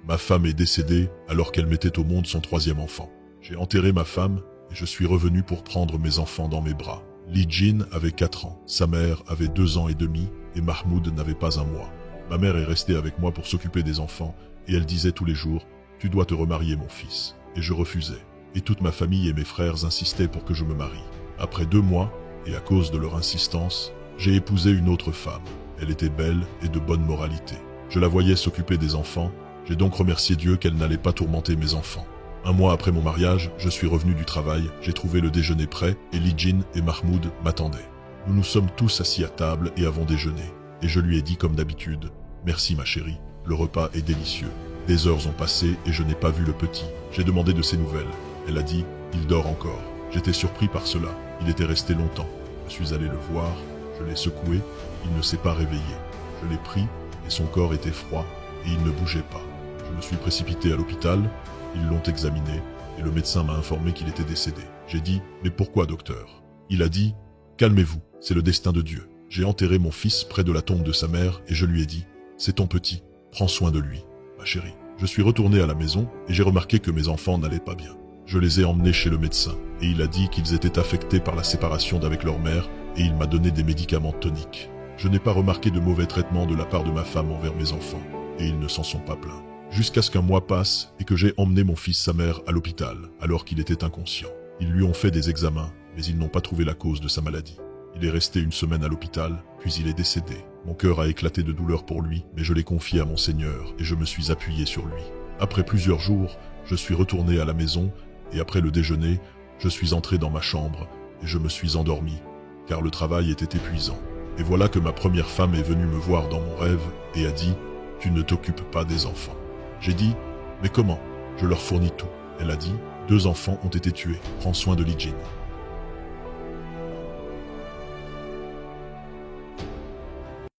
Ma femme est décédée alors qu'elle mettait au monde son troisième enfant. J'ai enterré ma femme et je suis revenu pour prendre mes enfants dans mes bras. Li Jin avait 4 ans, sa mère avait 2 ans et demi et Mahmoud n'avait pas un mois. Ma mère est restée avec moi pour s'occuper des enfants et elle disait tous les jours « Tu dois te remarier mon fils ». Et je refusais. Et toute ma famille et mes frères insistaient pour que je me marie. Après 2 mois, et à cause de leur insistance, j'ai épousé une autre femme. Elle était belle et de bonne moralité. Je la voyais s'occuper des enfants, j'ai donc remercié Dieu qu'elle n'allait pas tourmenter mes enfants. 1 mois après mon mariage, je suis revenu du travail, j'ai trouvé le déjeuner prêt et Li Jin et Mahmoud m'attendaient. Nous nous sommes tous assis à table et avons déjeuné. Et je lui ai dit comme d'habitude « Merci ma chérie, le repas est délicieux ». Des heures ont passé et je n'ai pas vu le petit. J'ai demandé de ses nouvelles. Elle a dit « Il dort encore ». J'étais surpris par cela. Il était resté longtemps. Je suis allé le voir, je l'ai secoué, il ne s'est pas réveillé. Je l'ai pris et son corps était froid et il ne bougeait pas. Je me suis précipité à l'hôpital, ils l'ont examiné et le médecin m'a informé qu'il était décédé. J'ai dit « Mais pourquoi, docteur ?» Il a dit « Calmez-vous, c'est le destin de Dieu. » J'ai enterré mon fils près de la tombe de sa mère et je lui ai dit « C'est ton petit, prends soin de lui, ma chérie. » Je suis retourné à la maison et j'ai remarqué que mes enfants n'allaient pas bien. Je les ai emmenés chez le médecin et il a dit qu'ils étaient affectés par la séparation d'avec leur mère et il m'a donné des médicaments toniques. Je n'ai pas remarqué de mauvais traitements de la part de ma femme envers mes enfants et ils ne s'en sont pas plaints. Jusqu'à ce qu'un mois passe et que j'ai emmené mon fils sa mère à l'hôpital alors qu'il était inconscient. Ils lui ont fait des examens mais ils n'ont pas trouvé la cause de sa maladie. Il est resté 1 semaine à l'hôpital, puis il est décédé. Mon cœur a éclaté de douleur pour lui, mais je l'ai confié à mon Seigneur et je me suis appuyé sur lui. Après plusieurs jours, je suis retourné à la maison et après le déjeuner, je suis entré dans ma chambre et je me suis endormi, car le travail était épuisant. Et voilà que ma première femme est venue me voir dans mon rêve et a dit « Tu ne t'occupes pas des enfants ». J'ai dit « Mais comment ? Je leur fournis tout ». Elle a dit « 2 enfants ont été tués, prends soin de Li Jin ».